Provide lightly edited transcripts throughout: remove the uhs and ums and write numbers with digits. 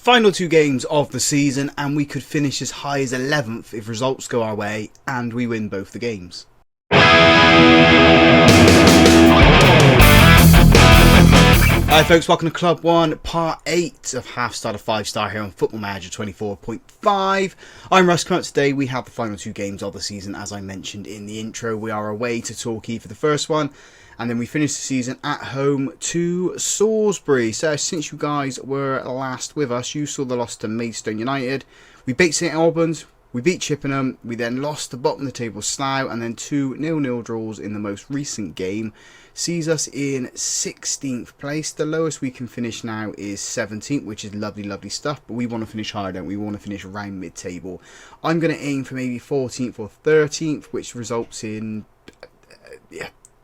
Final two games of the season, and we could finish as high as 11th if results go our way and we win both the games. Hi folks, welcome to Club 1, Part 8 of Half Star to 5 Star here on Football Manager 24.5. I'm Russ. Coming up today, we have the final two games of the season. As I mentioned in the intro, we are away to Torquay for the first one, and then we finish the season at home to Salisbury. So since you guys were last with us, you saw the loss to Maidstone United. We beat St Albans, we beat Chippenham, we then lost the bottom of the table Slough, and then two 0-0 draws in the most recent game sees us in 16th place. The lowest we can finish now is 17th, which is lovely stuff, but we want to finish higher, don't we? We want to finish around mid-table. I'm going to aim for maybe 14th or 13th, which results in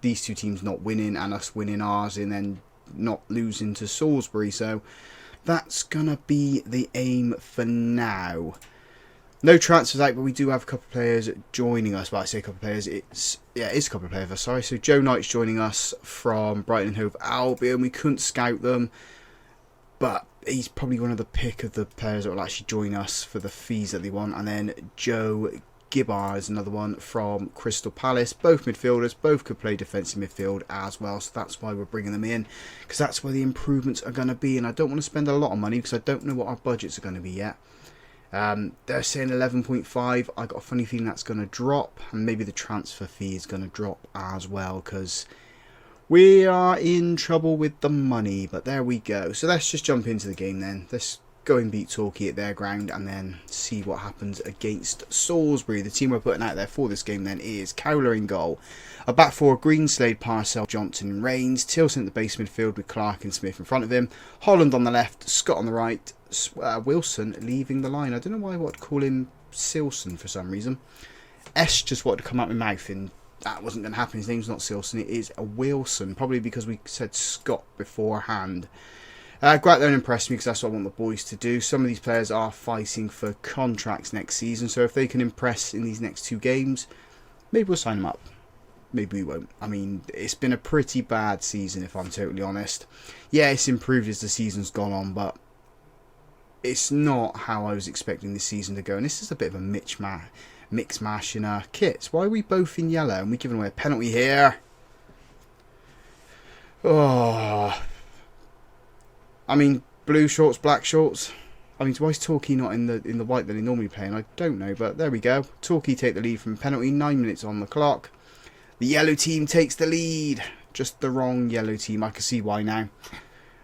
these two teams not winning and us winning ours and then not losing to Salisbury. So that's going to be the aim for now. No transfers out, but we do have a couple of players joining us. Well, I say a couple of players, it's a couple of players, sorry. So Joe Knight's joining us from Brighton and Hove Albion. We couldn't scout them, but he's probably one of the pick of the players that will actually join us for the fees that they want. And then Joe Gibbar is another one from Crystal Palace. Both midfielders, both could play defensive midfield as well. So that's why we're bringing them in, because that's where the improvements are going to be. And I don't want to spend a lot of money because I don't know what our budgets are going to be yet. They're saying 11.5. I got a funny feeling that's going to drop, and maybe the transfer fee is going to drop as well, because we are in trouble with the money. But there we go. So let's just jump into the game then. Let's go and beat Torquay at their ground and then see what happens against Salisbury. The team we're putting out there for this game then is Cowler in goal, a back four: Greenslade, Parcell, Johnson and Rains, Tilson at the base midfield with Clark and Smith in front of him, Holland on the left, Scott on the right, Wilson leaving the line. I don't know why I want to call him Silson for some reason. S just wanted to come out my mouth, and that wasn't going to happen. His name's not Silson, it is Wilson, probably because we said Scott beforehand. Go out there and impress me, because that's what I want the boys to do. Some of these players are fighting for contracts next season, so if they can impress in these next two games, maybe we'll sign them up. Maybe we won't. I mean, it's been a pretty bad season, if I'm totally honest. Yeah, it's improved as the season's gone on, but it's not how I was expecting this season to go. And this is a bit of a mix mash in our kits. Why are we both in yellow and we're giving away a penalty here? Oh, I mean, blue shorts, black shorts. I mean, why is Torquay not in the white that they normally play in? I don't know, but there we go. Torquay take the lead from penalty. 9 minutes on the clock. The yellow team takes the lead. Just the wrong yellow team. I can see why now.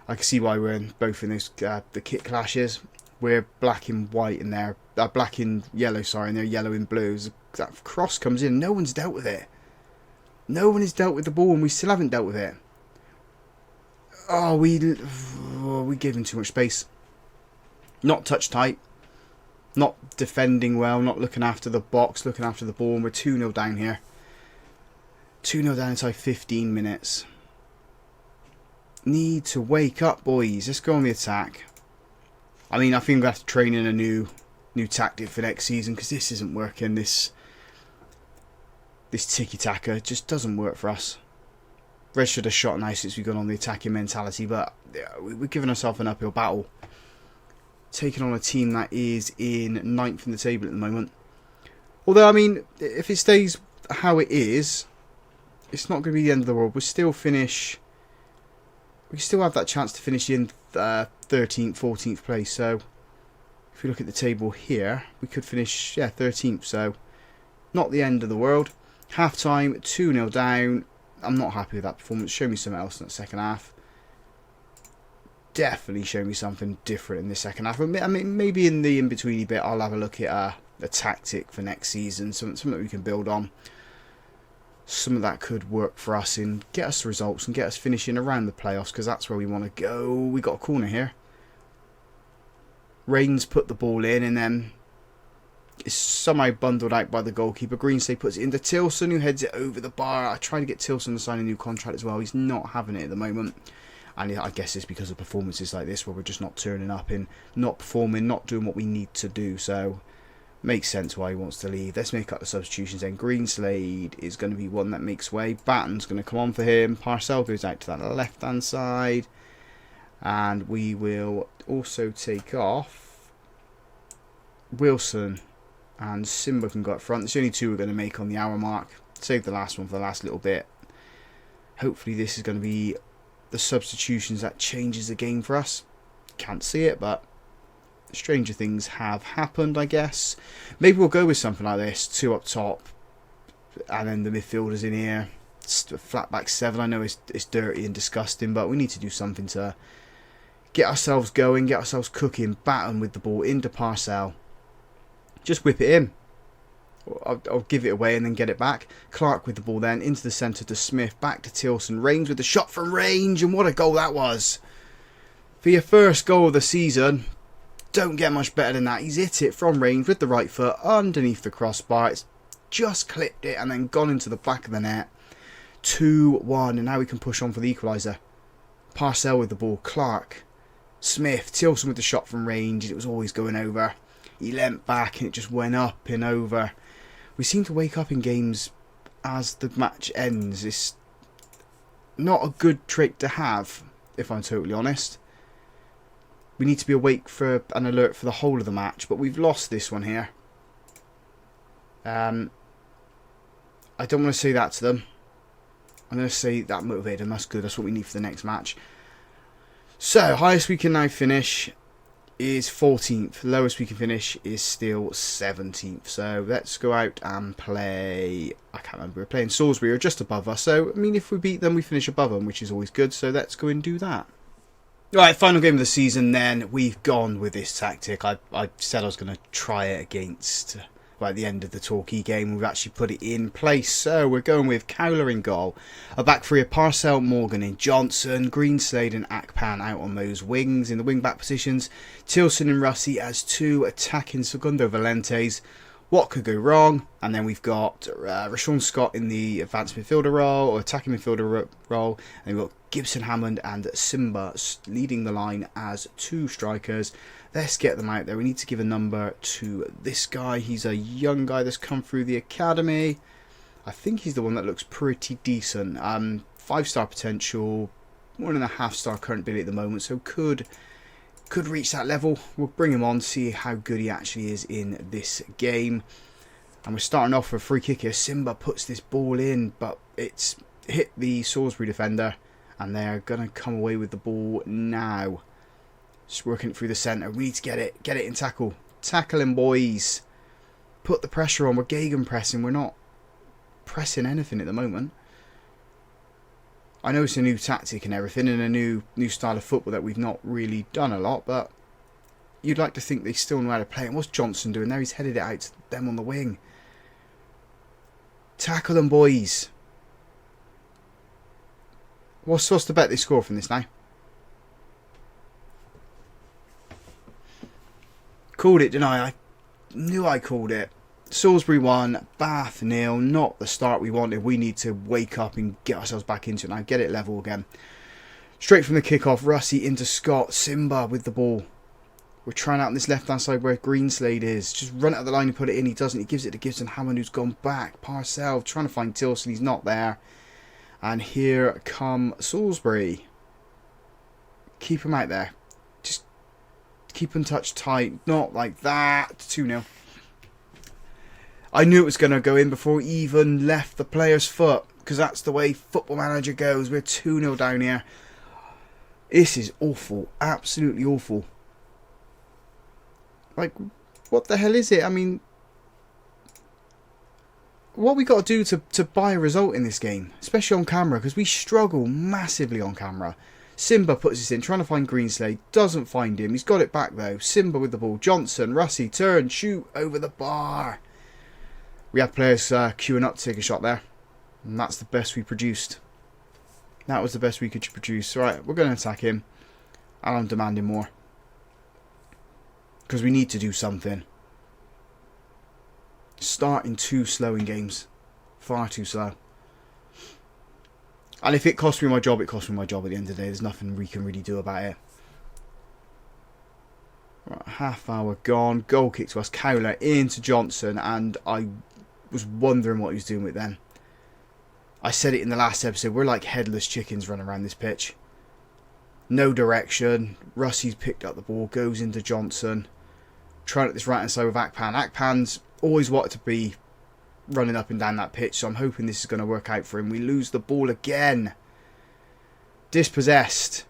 I can see why we're both in those the kit clashes. We're black and white, and they're black and yellow. Sorry, and they're yellow and blue. That cross comes in. No one's dealt with it. No one has dealt with the ball, and we still haven't dealt with it. Oh, we gave him too much space. Not touch tight. Not defending well. Not looking after the box. Looking after the ball. And we're 2-0 down here. 2-0 down inside 15 minutes. Need to wake up, boys. Let's go on the attack. I mean, I think we have to train in a new tactic for next season, because this isn't working. This tiki-taka just doesn't work for us. Red should have shot nice since we've gone on the attacking mentality, but we're giving ourselves an uphill battle. Taking on a team that is in 9th in the table at the moment. Although, I mean, if it stays how it is, it's not going to be the end of the world. We'll still finish. We still have that chance to finish in 13th, 14th place. So, if we look at the table here, we could finish 13th. So, not the end of the world. Half time, 2-0 down. I'm not happy with that performance. Show me something else in the second half. Definitely show me something different in the second half. I mean, maybe in the in-betweeny bit, I'll have a look at a tactic for next season. Something that we can build on. Some of that could work for us and get us results and get us finishing around the playoffs, because that's where we want to go. We got a corner here. Rains put the ball in, and then it's somehow bundled out by the goalkeeper. Greenslade puts it into Tilson, who heads it over the bar. I tried to get Tilson to sign a new contract as well. He's not having it at the moment. And I guess it's because of performances like this where we're just not turning up and not performing, not doing what we need to do. So, makes sense why he wants to leave. Let's make up the substitutions then. Greenslade is going to be one that makes way. Batten's going to come on for him. Parcell goes out to that left-hand side. And we will also take off Wilson, and Simba can go up front. It's the only two we're going to make on the hour mark. Save the last one for the last little bit. Hopefully this is going to be the substitutions that changes the game for us. Can't see it, but stranger things have happened, I guess. Maybe we'll go with something like this. 2 up top, and then the midfielders in here. Flat back 7. I know it's dirty and disgusting, but we need to do something to get ourselves going, get ourselves cooking. Batten with the ball into Parcell. Just whip it in. I'll give it away and then get it back. Clark with the ball then into the centre to Smith. Back to Tilson. Rains with the shot from range. And what a goal that was. For your first goal of the season, don't get much better than that. He's hit it from range with the right foot underneath the crossbar. It's just clipped it and then gone into the back of the net. 2-1. And now we can push on for the equaliser. Parcell with the ball. Clark. Smith. Tilson with the shot from range. It was always going over. He leant back and it just went up and over. We seem to wake up in games as the match ends. It's not a good trick to have, if I'm totally honest. We need to be awake for an alert for the whole of the match, but we've lost this one here. I don't want to say that to them. I'm going to say that motivated them. That's good. That's what we need for the next match. So, highest we can now finish is 14th. Lowest we can finish is still 17th. So let's go out and play. I can't remember. We're playing Salisbury, or just above us. So I mean, if we beat them, we finish above them, which is always good. So let's go and do that. Right, final game of the season. Then we've gone with this tactic. I said I was going to try it against. At the end of the Torquay game, we've actually put it in place. So we're going with Cowler in goal, a back three of Parcell, Morgan in Johnson, Greenslade and Akpan out on those wings in the wing back positions, Tilson and Russi as 2 attacking Segundo Valentes. What could go wrong? And then we've got Rashawn Scott in the advanced midfielder role, or attacking midfielder role, and we've got Gibson Hammond and Simba leading the line as 2 strikers. Let's get them out there. We need to give a number to this guy. He's a young guy that's come through the academy. I think he's the one that looks pretty decent. 5-star potential, 1.5-star current ability at the moment, so could reach that level. We'll bring him on, see how good he actually is in this game. And we're starting off with a free kick here. Simba puts this ball in, but it's hit the Salisbury defender, and they're going to come away with the ball now. Just working it through the centre. We need to get it in tackle. Tackle him, boys. Put the pressure on. We're Gagan pressing. We're not pressing anything at the moment. I know it's a new tactic and everything, and a new style of football that we've not really done a lot, but you'd like to think they still know how to play. And what's Johnson doing there? He's headed it out to them on the wing. Tackle them, boys. What's the bet they score from this now? Called it, didn't I? I knew I called it. Salisbury 1, Bath 0. Not the start we wanted. We need to wake up and get ourselves back into it now. Get it level again. Straight from the kickoff, Russi into Scott. Simba with the ball. We're trying out on this left-hand side where Greenslade is. Just run out of the line and put it in. He doesn't. He gives it to Gibson Hammond, who's gone back. Parcell trying to find Tilson. He's not there. And here come Salisbury. Keep him out there. Just keep him touched tight. Not like that. 2-0. I knew it was going to go in before he even left the player's foot, because that's the way Football Manager goes. We're 2-0 down here. This is awful. Absolutely awful. Like, what the hell is it? I mean, what we got to do to buy a result in this game, especially on camera, because we struggle massively on camera. Simba puts this in, trying to find Greenslade, doesn't find him. He's got it back though. Simba with the ball. Johnson, Russi, turn, shoot over the bar. We had players queuing up to take a shot there, and that's the best we produced. That was the best we could produce. Right, we're going to attack him, and I'm demanding more, because we need to do something. Starting too slow in games. Far too slow. And if it costs me my job, it costs me my job at the end of the day. There's nothing we can really do about it. Right, half hour gone. Goal kick to us. Cowler into Johnson, and I was wondering what he was doing with them. I said it in the last episode. We're like headless chickens running around this pitch. No direction. Russie's picked up the ball, goes into Johnson. Trying at this right hand side with Akpan. Akpan's always wanted to be running up and down that pitch, so I'm hoping this is going to work out for him. We lose the ball again. Dispossessed.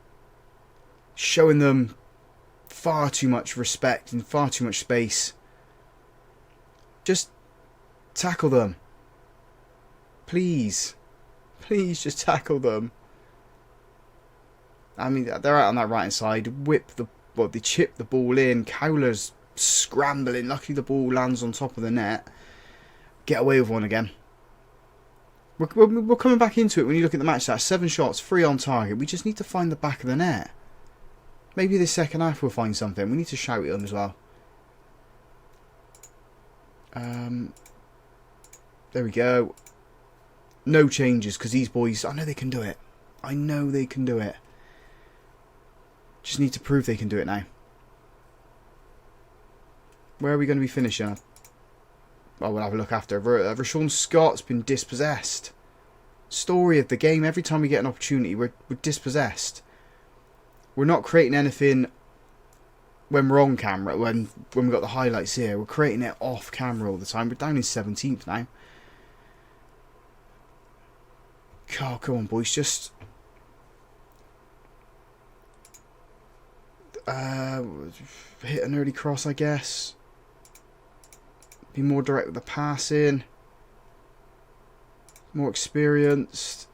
Showing them far too much respect and far too much space. Just tackle them. Please. Please just tackle them. I mean, they're out on that right hand side. They chip the ball in. Cowler's scrambling. Luckily the ball lands on top of the net. Get away with one again. We're coming back into it when you look at the match stats. 7 shots, 3 on target. We just need to find the back of the net. Maybe this second half we'll find something. We need to shout at them as well. There we go. No changes because these boys, I know they can do it. I know they can do it. Just need to prove they can do it now. Where are we going to be finishing? Well, we'll have a look after. Rashawn Scott's been dispossessed. Story of the game. Every time we get an opportunity, we're dispossessed. We're not creating anything when we're on camera. When we've got the highlights here, we're creating it off camera all the time. We're down in 17th now. Oh, come on, boys. Just hit an early cross, I guess. Be more direct with the passing. More experienced.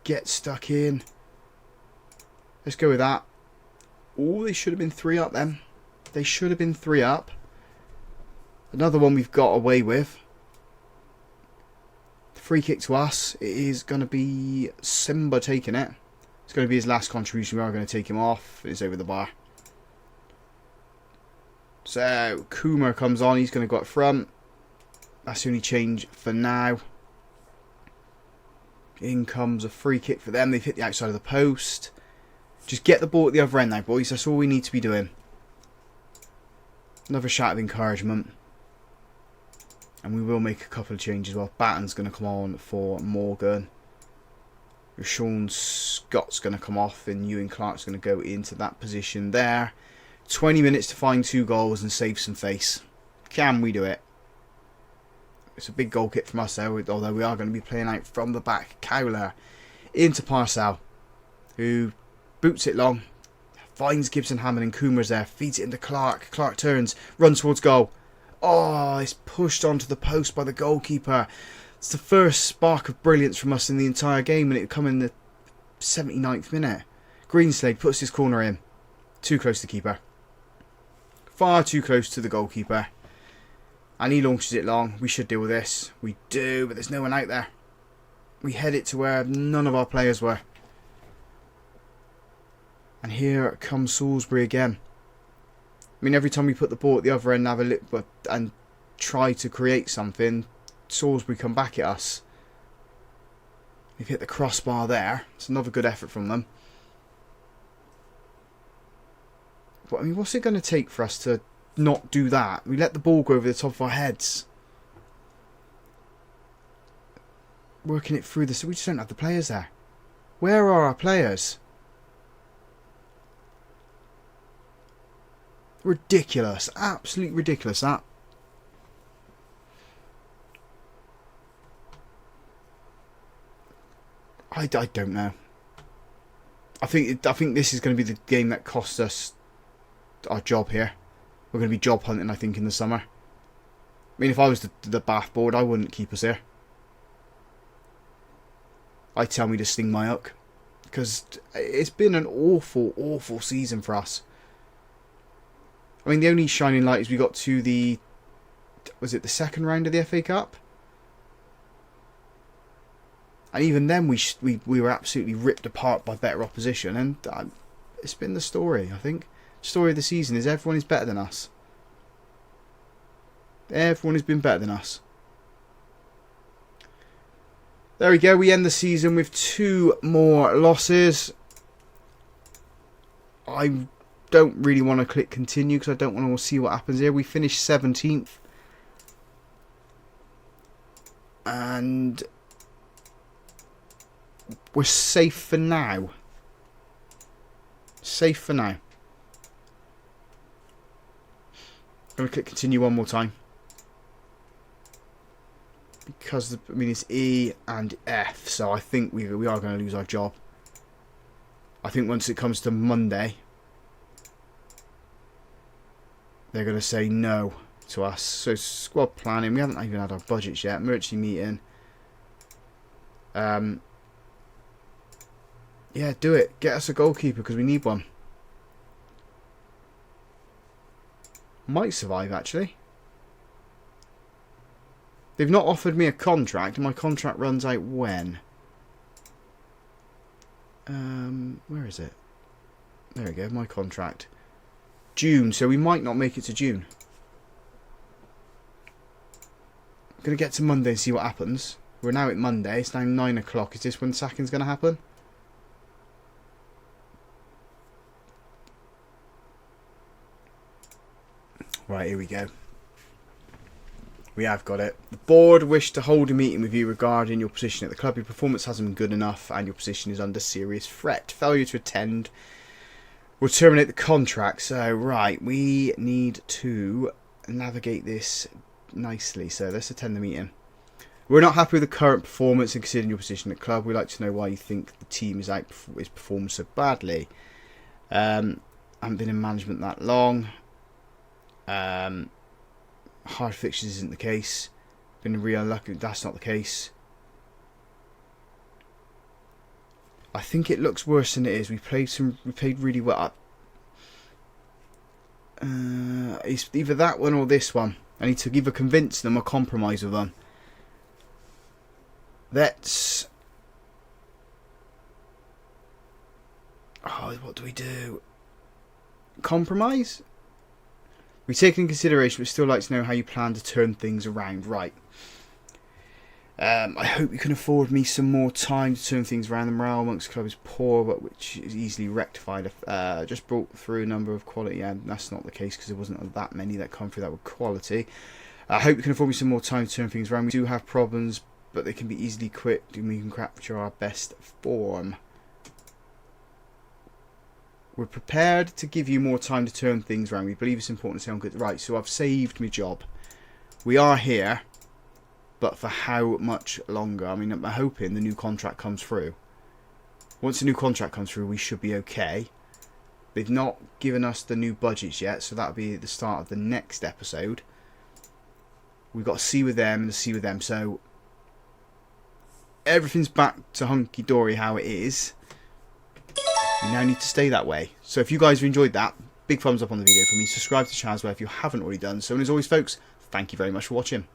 Get stuck in. Let's go with that. Oh, they should have been 3 up then. They should have been 3 up. Another one we've got away with. Free kick to us. It is going to be Simba taking it. It's going to be his last contribution. We are going to take him off. It's over the bar. So, Kuma comes on. He's going to go up front. That's the only change for now. In comes a free kick for them. They've hit the outside of the post. Just get the ball at the other end now, boys. That's all we need to be doing. Another shout of encouragement. And we will make a couple of changes. Well, Batten's going to come on for Morgan. Rashawn Scott's going to come off. And Ewan Clark's going to go into that position there. 20 minutes to find 2 goals and save some face. Can we do it? It's a big goal kick from us there, although we are going to be playing out from the back. Cowler into Parcell, who boots it long, finds Gibson Hammond and Kuma's there, feeds it into Clark. Clark turns, runs towards goal. Oh, it's pushed onto the post by the goalkeeper. It's the first spark of brilliance from us in the entire game, and it would come in the 79th minute. Greenslade puts his corner in. Too close to the keeper. Far too close to the goalkeeper. And he launches it long. We should deal with this. We do, but there's no one out there. We head it to where none of our players were. And here comes Salisbury again. I mean, every time we put the ball at the other end and have a look and try to create something, Salisbury come back at us. They've hit the crossbar there. It's another good effort from them. But I mean, what's it going to take for us to not do that? We let the ball go over the top of our heads. Working it through this. We just don't have the players there. Where are our players? Ridiculous. Absolutely ridiculous, that. I don't know. I think this is going to be the game that costs us our job here. We're going to be job hunting, I think, in the summer. I mean, if I was the Bath board, I wouldn't keep us here. I'd tell me to sting my hook. Because it's been an awful, awful season for us. I mean, the only shining light is we got to the... Was it the second round of the FA Cup? And even then, we were absolutely ripped apart by better opposition. And it's been the story, I think. The story of the season is everyone is better than us. Everyone has been better than us. There we go. We end the season with 2 more losses. I don't really want to click continue because I don't want to see what happens here. We finished 17th. And we're safe for now. Safe for now. I'm going to click continue one more time. Because, I mean, it's E and F, so I think we are going to lose our job. I think once it comes to Monday, they're going to say no to us. So squad planning, we haven't even had our budgets yet. Emergency meeting. Yeah, do it. Get us a goalkeeper because we need one. Might survive, actually. They've not offered me a contract, and my contract runs out when? Where is it? There we go, my contract. June, so we might not make it to June. I'm going to get to Monday and see what happens. We're now at Monday, it's now 9 o'clock. Is this when sacking's going to happen? Right, here we go. We have got it. The board wish to hold a meeting with you regarding your position at the club. Your performance hasn't been good enough and your position is under serious threat. Failure to attend will terminate the contract. So, right, we need to navigate this nicely. So, let's attend the meeting. We're not happy with the current performance and considering your position at the club. We'd like to know why you think the team is performing so badly. I haven't been in management that long. Hard fixtures isn't the case. Been real unlucky. That's not the case. I think it looks worse than it is. We played really well. It's either that one or this one. I need to either convince them or compromise with them. Let's. Oh, what do we do? Compromise? We take it in consideration, but still like to know how you plan to turn things around. Right. I hope you can afford me some more time to turn things around. The morale amongst the club is poor, but which is easily rectified. Just brought through a number of quality. Yeah, that's not the case because there wasn't that many that come through that were quality. I hope you can afford me some more time to turn things around. We do have problems, but they can be easily quick and we can capture our best form. We're prepared to give you more time to turn things around. We believe it's important to stay on good. Right, so I've saved my job. We are here, but for how much longer? I mean, I'm hoping the new contract comes through. Once the new contract comes through, we should be okay. They've not given us the new budgets yet, so that'll be at the start of the next episode. We've got to see with them and to see with them. So everything's back to hunky-dory how it is. We now need to stay that way. So if you guys have enjoyed that, big thumbs up on the video for me. Subscribe to the channel as well if you haven't already done so. And as always, folks, thank you very much for watching.